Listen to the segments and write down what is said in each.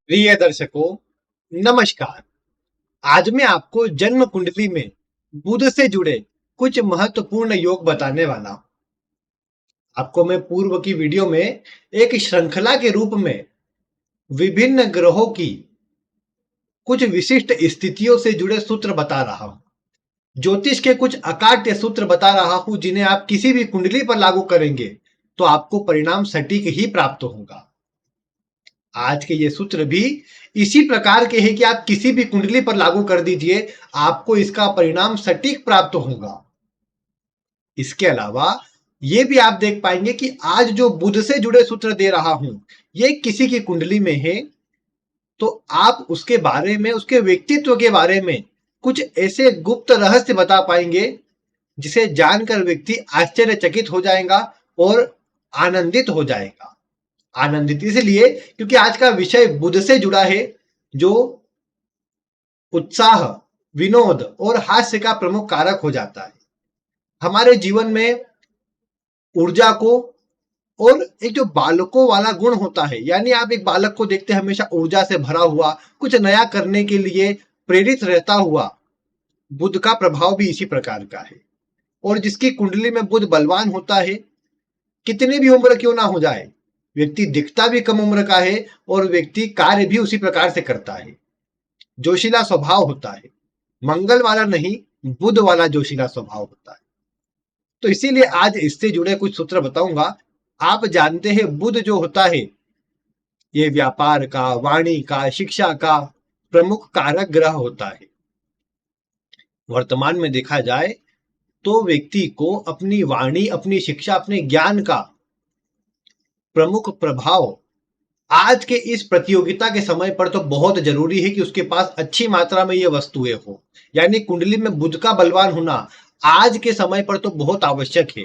प्रिय दर्शकों, नमस्कार। आज मैं आपको जन्म कुंडली में बुध से जुड़े कुछ महत्वपूर्ण योग बताने वाला हूं। आपको मैं पूर्व की वीडियो में एक श्रृंखला के रूप में विभिन्न ग्रहों की कुछ विशिष्ट स्थितियों से जुड़े सूत्र बता रहा हूं। ज्योतिष के कुछ अकाट्य सूत्र बता रहा हूं जिन्हें आप किसी भी कुंडली पर लागू करेंगे तो आपको परिणाम सटीक ही प्राप्त होगा। आज के ये सूत्र भी इसी प्रकार के हैं कि आप किसी भी कुंडली पर लागू कर दीजिए, आपको इसका परिणाम सटीक प्राप्त होगा। इसके अलावा ये भी आप देख पाएंगे कि आज जो बुध से जुड़े सूत्र दे रहा हूं, ये किसी की कुंडली में है तो आप उसके बारे में, उसके व्यक्तित्व के बारे में कुछ ऐसे गुप्त रहस्य बता पाएंगे जिसे जानकर व्यक्ति आश्चर्यचकित हो जाएगा और आनंदित हो जाएगा। आनंदित इसलिए क्योंकि आज का विषय बुध से जुड़ा है, जो उत्साह, विनोद और हास्य का प्रमुख कारक हो जाता है। हमारे जीवन में ऊर्जा को और एक जो बालकों वाला गुण होता है, यानी आप एक बालक को देखते हैं हमेशा ऊर्जा से भरा हुआ, कुछ नया करने के लिए प्रेरित रहता हुआ, बुध का प्रभाव भी इसी प्रकार का है। और जिसकी कुंडली में बुध बलवान होता है, कितनी भी उम्र क्यों ना हो जाए, व्यक्ति दिखता भी कम उम्र का है और व्यक्ति कार्य भी उसी प्रकार से करता है। जोशीला स्वभाव होता है, मंगल वाला नहीं, बुध वाला जोशीला स्वभाव होता है। तो इसीलिए आज इससे जुड़े कुछ सूत्र बताऊंगा। आप जानते हैं बुध जो होता है, ये व्यापार का, वाणी का, शिक्षा का प्रमुख कारक ग्रह होता है। वर्तमान में देखा जाए तो व्यक्ति को अपनी वाणी, अपनी शिक्षा, अपने ज्ञान का प्रमुख प्रभाव आज के इस प्रतियोगिता के समय पर तो बहुत जरूरी है कि उसके पास अच्छी मात्रा में ये वस्तुएं हो। यानी कुंडली में बुध का बलवान होना आज के समय पर तो बहुत आवश्यक है।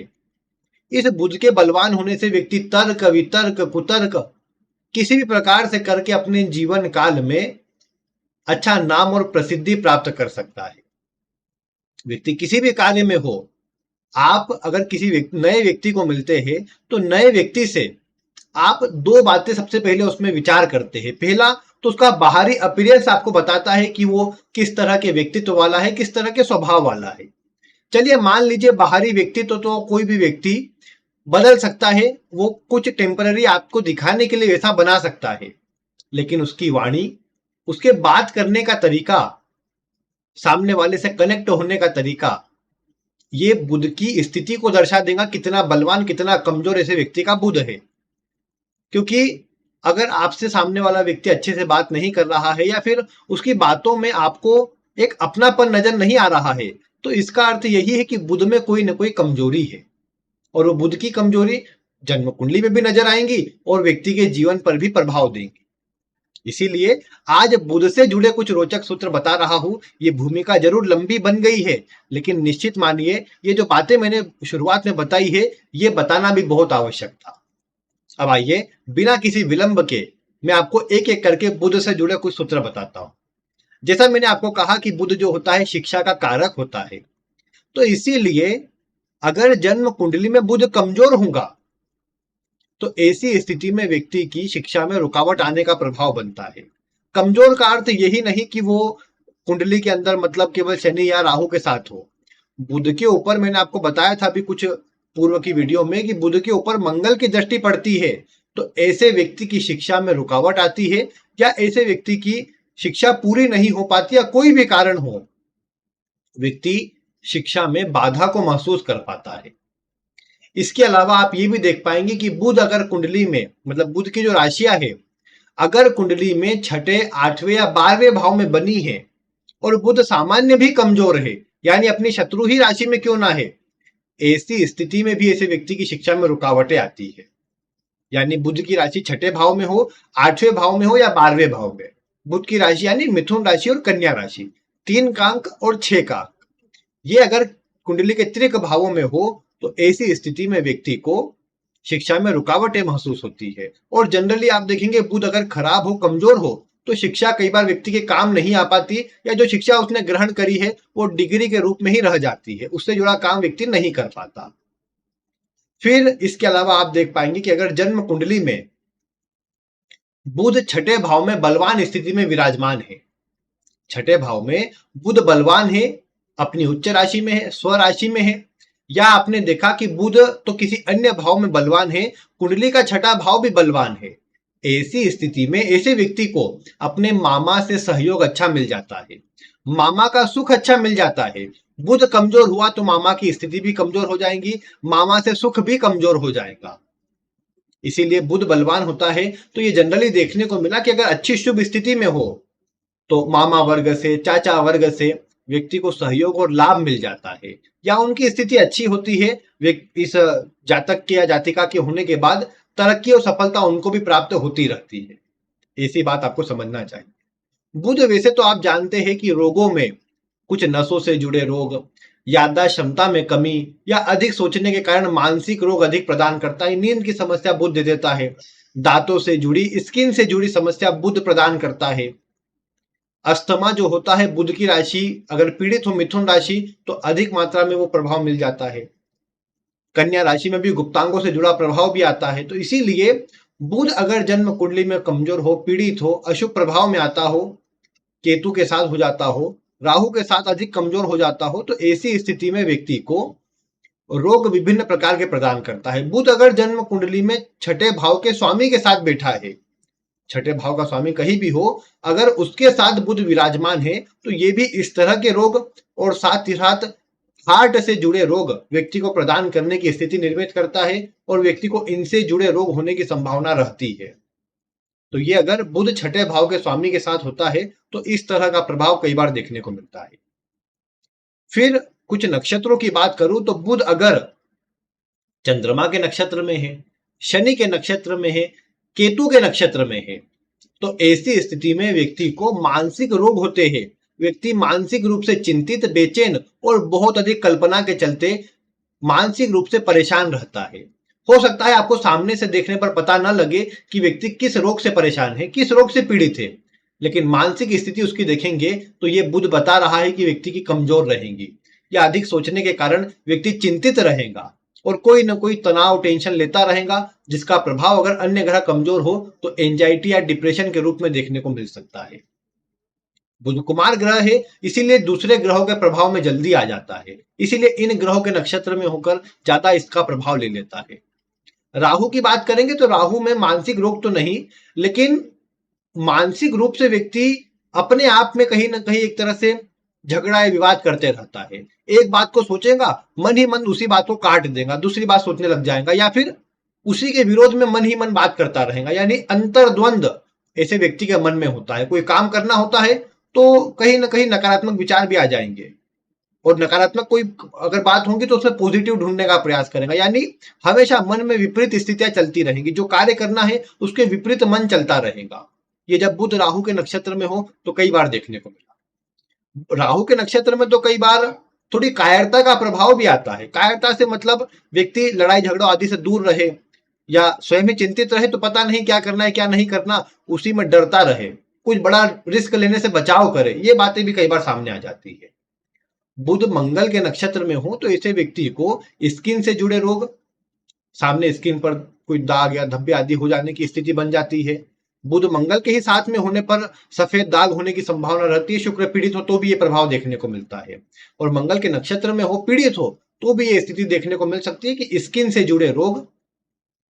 इस बुध के बलवान होने से व्यक्ति तर्क, वितर्क, कुतर्क किसी भी प्रकार से करके अपने जीवन काल में अच्छा नाम और प्रसिद्धि प्राप्त कर सकता है। व्यक्ति किसी भी कार्य में हो, आप अगर किसी नए व्यक्ति को मिलते हैं तो नए व्यक्ति से आप दो बातें सबसे पहले उसमें विचार करते हैं। पहला तो उसका बाहरी अपीयरेंस आपको बताता है कि वो किस तरह के व्यक्तित्व वाला है, किस तरह के स्वभाव वाला है। चलिए मान लीजिए बाहरी व्यक्तित्व तो कोई भी व्यक्ति बदल सकता है, वो कुछ टेम्पररी आपको दिखाने के लिए वैसा बना सकता है, लेकिन उसकी वाणी, उसके बात करने का तरीका, सामने वाले से कनेक्ट होने का तरीका, ये बुध की स्थिति को दर्शा देगा कितना बलवान, कितना कमजोर ऐसे व्यक्ति का बुध है। क्योंकि अगर आपसे सामने वाला व्यक्ति अच्छे से बात नहीं कर रहा है या फिर उसकी बातों में आपको एक अपनापन नजर नहीं आ रहा है, तो इसका अर्थ यही है कि बुध में कोई न कोई कमजोरी है। और वो बुध की कमजोरी जन्म कुंडली में भी नजर आएंगी और व्यक्ति के जीवन पर भी प्रभाव देंगी। इसीलिए आज बुध से जुड़े कुछ रोचक सूत्र बता रहा हूं। ये भूमिका जरूर लंबी बन गई है, लेकिन निश्चित मानिए ये जो बातें मैंने शुरुआत में बताई है, ये बताना भी बहुत आवश्यक था। अब आइए बिना किसी विलंब के मैं आपको एक एक करके बुध से जुड़े कुछ सूत्र बताता हूं। जैसा मैंने आपको कहा कि बुध जो होता है शिक्षा का कारक होता है, तो इसीलिए अगर जन्म कुंडली में बुध कमजोर होगा तो ऐसी स्थिति में व्यक्ति की शिक्षा में रुकावट आने का प्रभाव बनता है। कमजोर का अर्थ यही नहीं कि वो कुंडली के अंदर मतलब केवल शनि या राहु के साथ हो। बुध के ऊपर मैंने आपको बताया था अभी कुछ पूर्व की वीडियो में कि बुध के ऊपर मंगल की दृष्टि पड़ती है, तो ऐसे व्यक्ति की शिक्षा में रुकावट आती है या ऐसे व्यक्ति की शिक्षा पूरी नहीं हो पाती या कोई भी कारण हो, व्यक्ति शिक्षा में बाधा को महसूस कर पाता है। इसके अलावा आप ये भी देख पाएंगे कि बुध अगर कुंडली में, मतलब बुध की जो राशियां है, अगर कुंडली में छठे, आठवें या 12वें भाव में बनी है और बुध सामान्य भी कमजोर है, यानी अपनी शत्रु ही राशि में क्यों ना है, ऐसी स्थिति में भी ऐसे व्यक्ति की शिक्षा में रुकावटें आती है। यानी बुध की राशि छठे भाव में हो, आठवें भाव में हो या 12वें भाव में, बुध की राशि यानी मिथुन राशि और कन्या राशि, 3 का अंक और 6 का अंक, ये अगर कुंडली के त्रिक भावों में हो तो ऐसी स्थिति में व्यक्ति को शिक्षा में रुकावटें महसूस होती है। और जनरली आप देखेंगे बुध अगर खराब हो, कमजोर हो, तो शिक्षा कई बार व्यक्ति के काम नहीं आ पाती, या जो शिक्षा उसने ग्रहण करी है वो डिग्री के रूप में ही रह जाती है, उससे जुड़ा काम व्यक्ति नहीं कर पाता। फिर इसके अलावा आप देख पाएंगे कि अगर जन्म कुंडली में बुध छठे भाव में बलवान स्थिति में विराजमान है। छठे भाव में बुध बलवान है, अपनी उच्च राशि में है, स्व राशि में है, या आपने देखा कि बुध तो किसी अन्य भाव में बलवान है, कुंडली का छठा भाव भी बलवान है। ऐसी स्थिति में ऐसे व्यक्ति को अपने मामा से सहयोग अच्छा मिल जाता है, मामा का सुख अच्छा मिल जाता है। बुध कमजोर हुआ तो मामा की स्थिति भी कमजोर हो जाएगी, मामा से सुख भी कमजोर हो जाएगा। इसीलिए बुध बलवान होता है तो ये जनरली देखने को मिला कि अगर अच्छी शुभ स्थिति में हो तो मामा वर्ग से, चाचा वर्ग से व्यक्ति को सहयोग और लाभ मिल जाता है, या उनकी स्थिति अच्छी होती है, इस जातक के या जातिका के होने के बाद तरक्की और सफलता उनको भी प्राप्त होती रहती है। ऐसी बात आपको समझना चाहिए। बुध वैसे तो आप जानते हैं कि रोगों में कुछ नसों से जुड़े रोग, याददाश्त क्षमता में कमी, या अधिक सोचने के कारण मानसिक रोग अधिक प्रदान करता है। नींद की समस्या बुध दे देता है। दांतों से जुड़ी, स्किन से जुड़ी समस्या बुध प्रदान करता है। अस्थमा जो होता है, बुध की राशि अगर पीड़ित हो, मिथुन राशि, तो अधिक मात्रा में वो प्रभाव मिल जाता है। कन्या राशि में भी गुप्तांगों से जुड़ा प्रभाव भी आता है। तो इसीलिए बुध अगर जन्म कुंडली में कमजोर हो, पीड़ित हो, अशुभ प्रभाव में आता हो, केतु के साथ हो जाता हो, राहु के साथ अधिक कमजोर हो जाता हो, तो ऐसी स्थिति में व्यक्ति को रोग विभिन्न प्रकार के प्रदान करता है। बुध अगर जन्म कुंडली में छठे भाव के स्वामी के साथ बैठा है, छठे भाव का स्वामी कहीं भी हो, अगर उसके साथ बुध विराजमान है तो ये भी इस तरह के रोग और साथ ही साथ हार्ट से जुड़े रोग व्यक्ति को प्रदान करने की स्थिति निर्मित करता है, और व्यक्ति को इनसे जुड़े रोग होने की संभावना रहती है। तो ये अगर बुध छठे भाव के स्वामी के साथ होता है तो इस तरह का प्रभाव कई बार देखने को मिलता है। फिर कुछ नक्षत्रों की बात करूं तो बुध अगर चंद्रमा के नक्षत्र में है, शनि के नक्षत्र में है, केतु के नक्षत्र में है, तो ऐसी स्थिति में व्यक्ति को मानसिक रोग होते हैं। व्यक्ति मानसिक रूप से चिंतित, बेचैन और बहुत अधिक कल्पना के चलते मानसिक रूप से परेशान रहता है। हो सकता है आपको सामने से देखने पर पता न लगे कि व्यक्ति किस रोग से परेशान है, किस रोग से पीड़ित है, लेकिन मानसिक स्थिति उसकी देखेंगे तो ये बुध बता रहा है कि व्यक्ति की कमजोर रहेंगी, या अधिक सोचने के कारण व्यक्ति चिंतित रहेगा और कोई ना कोई तनाव, टेंशन लेता रहेगा, जिसका प्रभाव अगर अन्य ग्रह कमजोर हो तो एंजाइटी या डिप्रेशन के रूप में देखने को मिल सकता है। बुध कुमार ग्रह है, इसीलिए दूसरे ग्रहों के प्रभाव में जल्दी आ जाता है, इसीलिए इन ग्रहों के नक्षत्र में होकर ज्यादा इसका प्रभाव ले लेता है। राहु की बात करेंगे तो राहु में मानसिक रोग तो नहीं, लेकिन मानसिक रूप से व्यक्ति अपने आप में कहीं ना कहीं एक तरह से झगड़ा या विवाद करते रहता है। एक बात को सोचेगा, मन ही मन उसी बात को काट देगा, दूसरी बात सोचने लग जाएगा, या फिर उसी के विरोध में मन ही मन बात करता रहेगा, यानी अंतर्द्वंद ऐसे व्यक्ति के मन में होता है। कोई काम करना होता है तो कहीं ना कहीं नकारात्मक विचार भी आ जाएंगे, और नकारात्मक कोई अगर बात होगी तो उसमें पॉजिटिव ढूंढने का प्रयास करेगा, यानी हमेशा मन में विपरीत स्थितियां चलती रहेंगी। जो कार्य करना है उसके विपरीत मन चलता रहेगा। ये जब बुध राहु के नक्षत्र में हो तो कई बार देखने को मिला। राहु के नक्षत्र में तो कई बार थोड़ी कायरता का प्रभाव भी आता है। कायरता से मतलब व्यक्ति लड़ाई झगड़ों आदि से दूर रहे, या स्वयं ही चिंतित रहे, तो पता नहीं क्या करना है क्या नहीं करना, उसी में डरता रहे, कुछ बड़ा रिस्क लेने से बचाव करे, ये बातें भी कई बार सामने आ जाती है। बुध मंगल के नक्षत्र में हो तो ऐसे व्यक्ति को स्किन से जुड़े रोग, सामने स्किन पर कोई दाग या धब्बे आदि हो जाने की स्थिति बन जाती है। बुध मंगल के ही साथ में होने पर सफेद दाग होने की संभावना रहती है। शुक्र पीड़ित हो तो भी ये प्रभाव देखने को मिलता है, और मंगल के नक्षत्र में हो, पीड़ित हो, तो भी ये स्थिति देखने को मिल सकती है कि स्किन से जुड़े रोग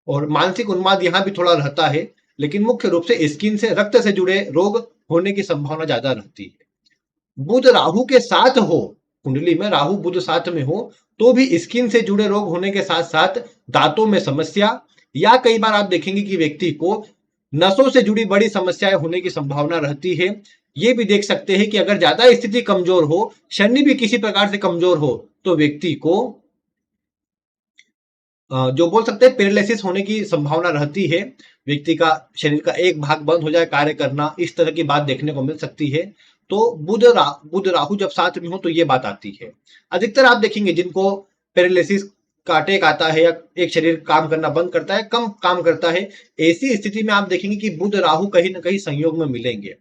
और मानसिक उन्माद यहाँ भी थोड़ा रहता है, लेकिन मुख्य रूप से स्किन से, रक्त से जुड़े रोग होने की संभावना ज्यादा रहती है। बुध राहु के साथ हो, कुंडली में राहु बुध साथ में हो तो भी स्किन से जुड़े रोग होने के साथ साथ दांतों में समस्या, या कई बार आप देखेंगे कि व्यक्ति को नसों से जुड़ी बड़ी समस्याएं होने की संभावना रहती है। ये भी देख सकते हैं कि अगर ज्यादा स्थिति कमजोर हो, शनि भी किसी प्रकार से कमजोर हो, तो व्यक्ति को जो बोल सकते हैं पैरालिसिस होने की संभावना रहती है। व्यक्ति का शरीर का एक भाग बंद हो जाए कार्य करना, इस तरह की बात देखने को मिल सकती है। तो बुध राहु जब साथ में हो तो ये बात आती है। अधिकतर आप देखेंगे जिनको पैरालिसिस का अटैक आता है या एक शरीर काम करना बंद करता है, कम काम करता है, ऐसी स्थिति में आप देखेंगे कि बुध राहु कहीं ना कहीं संयोग में मिलेंगे।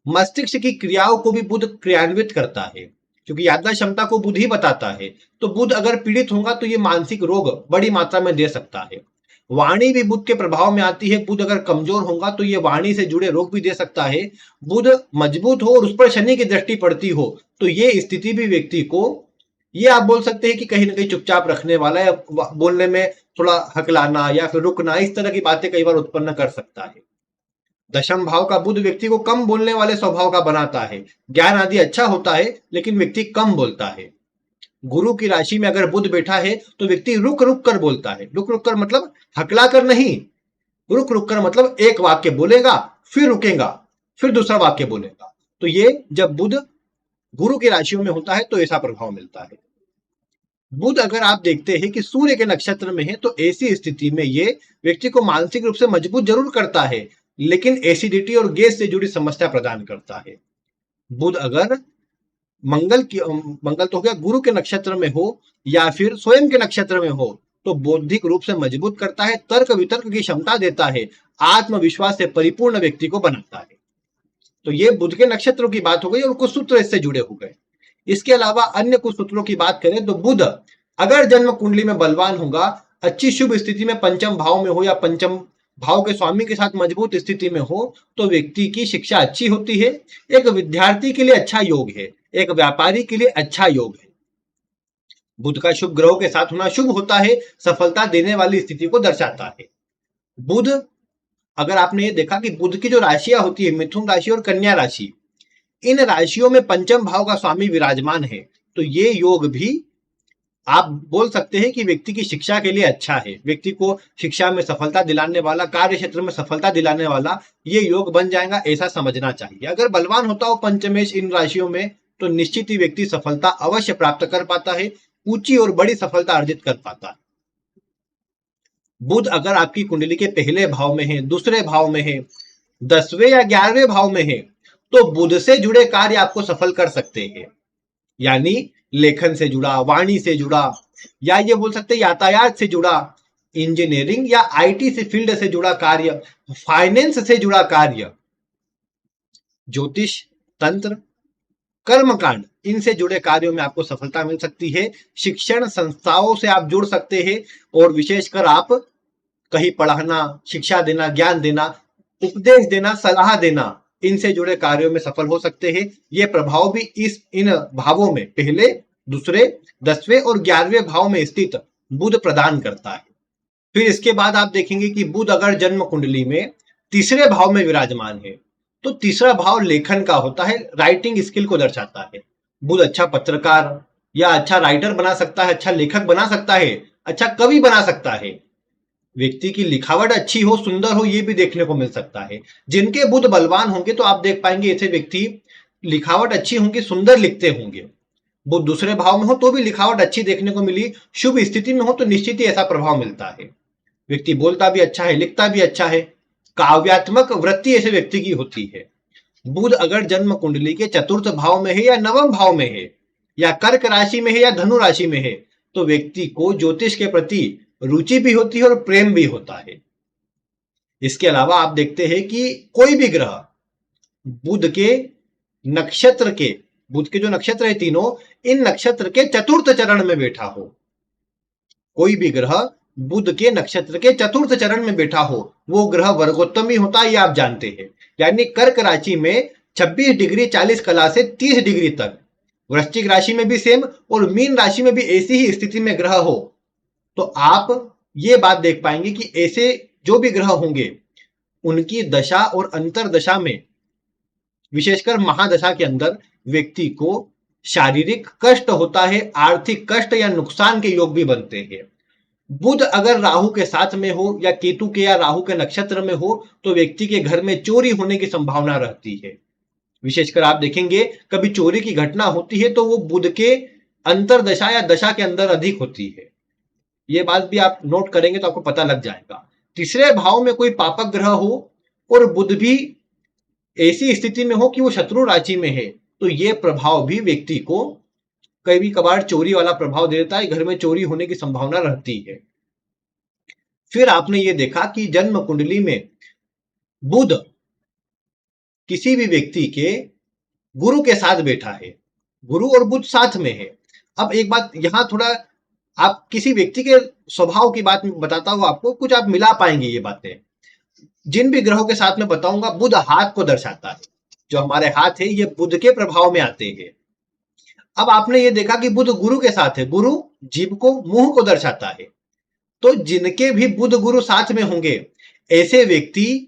मस्तिष्क की क्रियाओं को भी बुध क्रियान्वित करता है, क्योंकि याददाश्त क्षमता को बुध ही बताता है। तो बुध अगर पीड़ित होगा तो ये मानसिक रोग बड़ी मात्रा में दे सकता है। वाणी भी बुध के प्रभाव में आती है। बुध अगर कमजोर होगा तो ये वाणी से जुड़े रोग भी दे सकता है। बुध मजबूत हो और उस पर शनि की दृष्टि पड़ती हो तो ये स्थिति भी व्यक्ति को, ये आप बोल सकते हैं कि कहीं ना कहीं चुपचाप रखने वाला या बोलने में थोड़ा हकलाना या फिर रुकना, इस तरह की बातें कई बार उत्पन्न कर सकता है। दशम भाव का बुध व्यक्ति को कम बोलने वाले स्वभाव का बनाता है। ज्ञान आदि अच्छा होता है लेकिन व्यक्ति कम बोलता है। गुरु की राशि में अगर बुध बैठा है तो व्यक्ति रुक रुक कर बोलता है। रुक रुक कर मतलब हकला कर नहीं, रुक रुक कर मतलब एक वाक्य बोलेगा फिर रुकेगा फिर दूसरा वाक्य बोलेगा। तो ये जब बुध गुरु की राशियों में होता है तो ऐसा प्रभाव मिलता है। बुध अगर आप देखते हैं कि सूर्य के नक्षत्र में है तो ऐसी स्थिति में ये व्यक्ति को मानसिक रूप से मजबूत जरूर करता है लेकिन एसिडिटी और गैस से जुड़ी समस्या प्रदान करता है। बुध अगर मंगल तो हो गया गुरु के नक्षत्र में हो या फिर स्वयं के नक्षत्र में हो तो बौद्धिक रूप से मजबूत करता है, तर्क वितर्क की क्षमता देता है, आत्मविश्वास से परिपूर्ण व्यक्ति को बनाता है। तो ये बुध के नक्षत्रों की बात हो गई और कुछ सूत्र इससे जुड़े हो गए। इसके अलावा अन्य कुछ सूत्रों की बात करें तो बुध अगर जन्म कुंडली में बलवान होगा, अच्छी शुभ स्थिति में पंचम भाव में हो या पंचम भाव के स्वामी के साथ मजबूत स्थिति में हो तो व्यक्ति की शिक्षा अच्छी होती है। एक विद्यार्थी के लिए अच्छा योग है, एक व्यापारी के लिए अच्छा योग है। बुध का शुभ ग्रहों के साथ होना शुभ होता है, सफलता देने वाली स्थिति को दर्शाता है। बुध अगर आपने ये देखा कि बुध की जो राशियां होती है मिथुन राशि और कन्या राशि, इन राशियों में पंचम भाव का स्वामी विराजमान है तो ये योग भी आप बोल सकते हैं कि व्यक्ति की शिक्षा के लिए अच्छा है। व्यक्ति को शिक्षा में सफलता दिलाने वाला, कार्य क्षेत्र में सफलता दिलाने वाला ये योग बन जाएगा, ऐसा समझना चाहिए। अगर बलवान होता हो पंचमेश इन राशियों में तो निश्चित ही व्यक्ति सफलता अवश्य प्राप्त कर पाता है, ऊंची और बड़ी सफलता अर्जित कर पाता है। बुध अगर आपकी कुंडली के पहले भाव में है, दूसरे भाव में है, 10वें या 11वें भाव में है तो बुध से जुड़े कार्य आपको सफल कर सकते हैं। यानी लेखन से जुड़ा, वाणी से जुड़ा, या ये बोल सकते हैं यातायात से जुड़ा, इंजीनियरिंग या आईटी से फील्ड से जुड़ा कार्य, फाइनेंस से जुड़ा कार्य, ज्योतिष, तंत्र, कर्मकांड, इनसे जुड़े कार्यों में आपको सफलता मिल सकती है। शिक्षण संस्थाओं से आप जुड़ सकते हैं और विशेषकर आप कहीं पढ़ाना, शिक्षा देना, ज्ञान देना, उपदेश देना, सलाह देना, इनसे जुड़े कार्यों में सफल हो सकते हैं। ये प्रभाव भी इन भावों में पहले, दूसरे, 10वें और 11वें भाव में स्थित बुध प्रदान करता है। फिर इसके बाद आप देखेंगे कि बुध अगर जन्म कुंडली में तीसरे भाव में विराजमान है तो तीसरा भाव लेखन का होता है, राइटिंग स्किल को दर्शाता है। बुध अच्छा पत्रकार या अच्छा राइटर बना सकता है, अच्छा लेखक बना सकता है, अच्छा कवि बना सकता है। व्यक्ति की लिखावट अच्छी हो, सुंदर हो, ये भी देखने को मिल सकता है। जिनके बुध बलवान होंगे तो आप देख पाएंगे ऐसे व्यक्ति लिखावट अच्छी होंगी, सुंदर लिखते होंगे। बुध दूसरे भाव में हो तो भी लिखावट अच्छी देखने को मिली, शुभ स्थिति में हो तो निश्चित ही ऐसा प्रभाव मिलता है। व्यक्ति बोलता भी अच्छा है, लिखता भी अच्छा है, काव्यात्मक वृत्ति ऐसे व्यक्ति की होती है। बुध अगर जन्म कुंडली के चतुर्थ भाव में है या नवम भाव में है या कर्क राशि में है या धनु राशि में है तो व्यक्ति को ज्योतिष के प्रति रुचि भी होती है और प्रेम भी होता है। इसके अलावा आप देखते हैं कि कोई भी ग्रह बुध के नक्षत्र के, बुध के जो नक्षत्र है तीनों, इन नक्षत्र के चतुर्थ चरण में बैठा हो, कोई भी ग्रह बुध के नक्षत्र के चतुर्थ चरण में बैठा हो वो ग्रह वर्गोत्तम ही होता है, ये आप जानते हैं। यानी कर्क राशि में 26 डिग्री 40 कला से 30 डिग्री तक, वृश्चिक राशि में भी सेम और मीन राशि में भी ऐसी ही स्थिति में ग्रह हो तो आप ये बात देख पाएंगे कि ऐसे जो भी ग्रह होंगे उनकी दशा और अंतर दशा में, विशेषकर महादशा के अंदर व्यक्ति को शारीरिक कष्ट होता है, आर्थिक कष्ट या नुकसान के योग भी बनते हैं। बुध अगर राहु के साथ में हो या केतु के या राहु के नक्षत्र में हो तो व्यक्ति के घर में चोरी होने की संभावना रहती है। विशेषकर आप देखेंगे कभी चोरी की घटना होती है तो वो बुध के अंतरदशा या दशा के अंदर अधिक होती है। ये बात भी आप नोट करेंगे तो आपको पता लग जाएगा। तीसरे भाव में कोई पापक ग्रह हो और बुध भी ऐसी स्थिति में हो कि वो शत्रु राशि में है तो ये प्रभाव भी व्यक्ति को कभी कभार चोरी वाला प्रभाव दे देता है, घर में चोरी होने की संभावना रहती है। फिर आपने ये देखा कि जन्म कुंडली में बुध किसी भी व्यक्ति के गुरु के साथ बैठा है, गुरु और बुध साथ में है। अब एक बात यहां थोड़ा आप किसी व्यक्ति के स्वभाव की बात बताता हूं आपको, कुछ आप मिला पाएंगे ये बातें। जिन भी ग्रहों के साथ में बताऊंगा, बुध हाथ को दर्शाता है। जो हमारे हाथ है ये बुध के प्रभाव में आते हैं। अब आपने ये देखा कि बुध गुरु के साथ है, गुरु जीभ को, मुंह को दर्शाता है। तो जिनके भी बुध गुरु साथ में होंगे, ऐसे व्यक्ति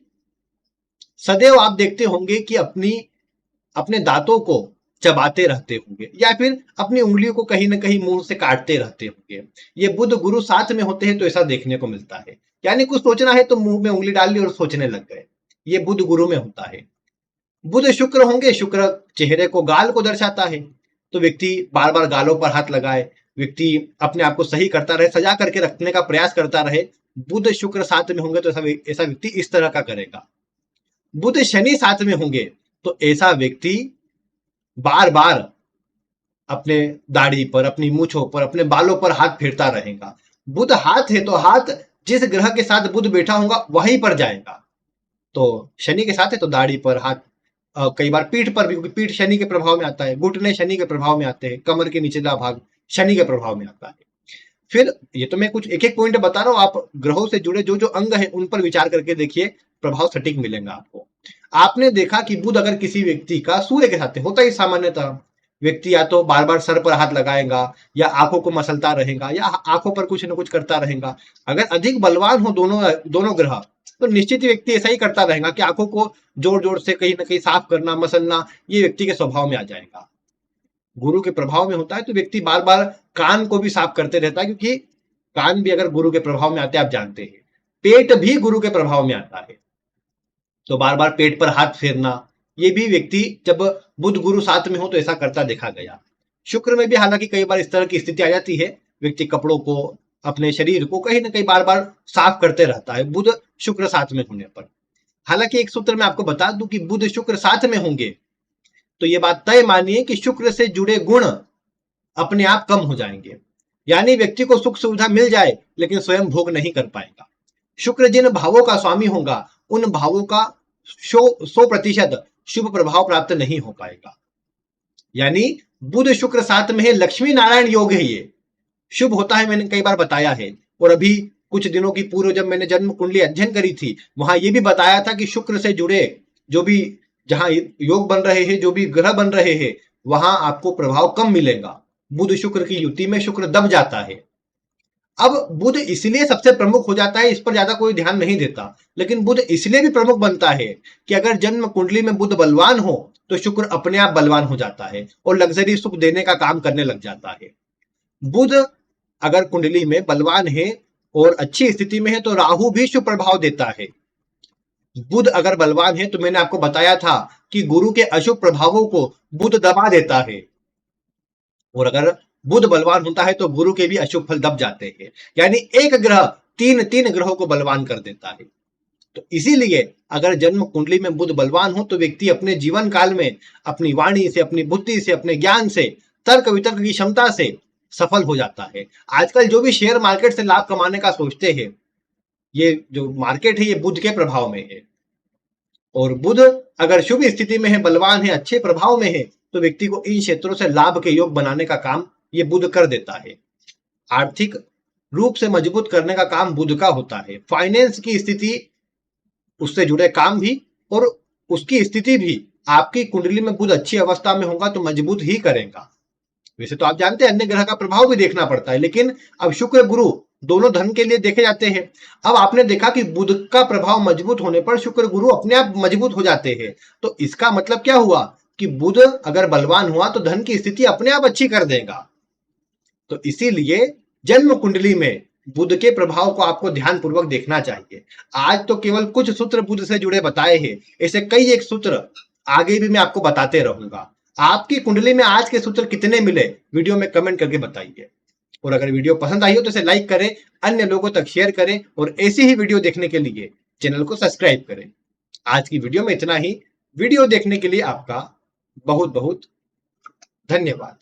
सदैव आप देखते होंगे कि अपने दांतों को चबाते रहते होंगे, या फिर अपनी उंगलियों को कहीं ना कहीं मुंह से काटते रहते होंगे। ये बुध गुरु साथ में होते हैं तो ऐसा देखने को मिलता है। यानी कुछ सोचना है तो मुंह में उंगली डाल ली और सोचने लग गए, ये बुध गुरु में होता है। बुध शुक्र होंगे, शुक्र चेहरे को, गाल को दर्शाता है। तो व्यक्ति बार बार गालों पर हाथ लगाए, व्यक्ति अपने आप को सही करता रहे, सजा करके रखने का प्रयास करता रहे। बुध शुक्र साथ में होंगे तो ऐसा व्यक्ति इस तरह का करेगा। बुध शनि साथ में होंगे तो ऐसा व्यक्ति बार बार अपने दाढ़ी पर, अपनी मूछों पर, अपने बालों पर हाथ फेरता रहेगा। बुध हाथ है तो हाथ जिस ग्रह के साथ बुध बैठा होगा वहीं पर जाएगा। तो शनि के साथ है तो दाढ़ी पर हाथ, कई बार पीठ पर भी, क्योंकि पीठ शनि के प्रभाव में आता है, घुटने शनि के प्रभाव में आते हैं, कमर के निचला भाग शनि के प्रभाव में आता है। फिर ये तो मैं कुछ एक एक पॉइंट बता रहा हूं, आप ग्रहों से जुड़े जो जो अंग है उन पर विचार करके देखिए, प्रभाव सटीक मिलेगा आपको। आपने देखा कि बुध अगर किसी व्यक्ति का सूर्य के साथ होता ही सामान्यतः, व्यक्ति या तो बार बार सर पर हाथ लगाएगा, या आंखों को मसलता रहेगा, या आंखों पर कुछ न कुछ करता रहेगा। अगर अधिक बलवान हो दोनों ग्रह, तो निश्चित ही व्यक्ति ऐसा ही करता रहेगा कि आंखों को जोर जोर से कहीं ना कहीं साफ करना, मसलना, ये व्यक्ति के स्वभाव में आ जाएगा। गुरु के प्रभाव में होता है तो व्यक्ति बार बार कान को भी साफ करते रहता है, क्योंकि कान भी अगर गुरु के प्रभाव में आते हैं, आप जानते हैं। पेट भी गुरु के प्रभाव में आता है, तो बार बार पेट पर हाथ फेरना, ये भी व्यक्ति जब बुध गुरु साथ में हो तो ऐसा करता देखा गया। शुक्र में भी हालांकि कई बार इस तरह की स्थिति आ जाती है, व्यक्ति कपड़ों को, अपने शरीर को कहीं ना कहीं बार बार साफ करते रहता है बुध शुक्र साथ में होने पर। हालांकि एक सूत्र मैं आपको बता दूं कि बुध शुक्र साथ में होंगे तो ये बात तय मानिए कि शुक्र से जुड़े गुण अपने आप कम हो जाएंगे। यानी व्यक्ति को सुख सुविधा मिल जाए लेकिन स्वयं भोग नहीं कर पाएगा। शुक्र जिन भावों का स्वामी होगा उन भावों का 100% शुभ प्रभाव प्राप्त नहीं हो पाएगा। यानी बुध शुक्र साथ में है, लक्ष्मी नारायण योग है, ये शुभ होता है, मैंने कई बार बताया है। और अभी कुछ दिनों की पूर्व जब मैंने जन्म कुंडली अध्ययन करी थी, वहां ये भी बताया था कि शुक्र से जुड़े जो भी, जहां योग बन रहे हैं, जो भी ग्रह बन रहे हैं, वहां आपको प्रभाव कम मिलेगा। बुध शुक्र की युति में शुक्र दब जाता है। अब बुध इसलिए सबसे प्रमुख हो जाता है, इस पर ज्यादा कोई ध्यान नहीं देता, लेकिन बुध इसलिए भी प्रमुख बनता है कि अगर जन्म कुंडली में बुध बलवान हो तो शुक्र अपने आप बलवान हो जाता है और लग्जरी सुख देने का काम करने लग जाता है। बुध अगर कुंडली में बलवान है और अच्छी स्थिति में है तो राहु भी शुभ प्रभाव देता है। बुध अगर बलवान है तो मैंने आपको बताया था कि गुरु के अशुभ प्रभावों को बुध दबा देता है, और अगर बुध बलवान होता है तो गुरु के भी अशुभ फल दब जाते हैं। यानी एक ग्रह तीन ग्रहों को बलवान कर देता है। तो इसीलिए अगर जन्म कुंडली में बुध बलवान हो तो व्यक्ति अपने जीवन काल में अपनी वाणी से, अपनी बुद्धि से, अपने ज्ञान से, तर्क वितर्क की क्षमता से सफल हो जाता है। आजकल जो भी शेयर मार्केट से लाभ कमाने का सोचते हैं, ये जो मार्केट है ये बुध के प्रभाव में है। और बुध अगर शुभ स्थिति में है, बलवान है, अच्छे प्रभाव में है, तो व्यक्ति को इन क्षेत्रों से लाभ के योग बनाने का काम ये बुध कर देता है। आर्थिक रूप से मजबूत करने का काम बुध का होता है। फाइनेंस की स्थिति, उससे जुड़े काम भी, और उसकी स्थिति भी आपकी कुंडली में बुध अच्छी अवस्था में होगा तो मजबूत ही करेगा। वैसे तो आप जानते हैं अन्य ग्रह का प्रभाव भी देखना पड़ता है, लेकिन अब शुक्र गुरु दोनों धन के लिए देखे जाते हैं। अब आपने देखा कि बुध का प्रभाव मजबूत होने पर शुक्र गुरु अपने आप मजबूत हो जाते हैं। तो इसका मतलब क्या हुआ कि बुध अगर बलवान हुआ तो धन की स्थिति अपने आप अच्छी कर देगा। तो इसीलिए जन्म कुंडली में बुध के प्रभाव को आपको ध्यानपूर्वक देखना चाहिए। आज तो केवल कुछ सूत्र बुध से जुड़े बताए हैं, ऐसे कई एक सूत्र आगे भी मैं आपको बताते रहूंगा। आपकी कुंडली में आज के सूत्र कितने मिले वीडियो में कमेंट करके बताइए। और अगर वीडियो पसंद आई हो तो इसे लाइक करें, अन्य लोगों तक शेयर करें, और ऐसी ही वीडियो देखने के लिए चैनल को सब्सक्राइब करें। आज की वीडियो में इतना ही। वीडियो देखने के लिए आपका बहुत बहुत धन्यवाद।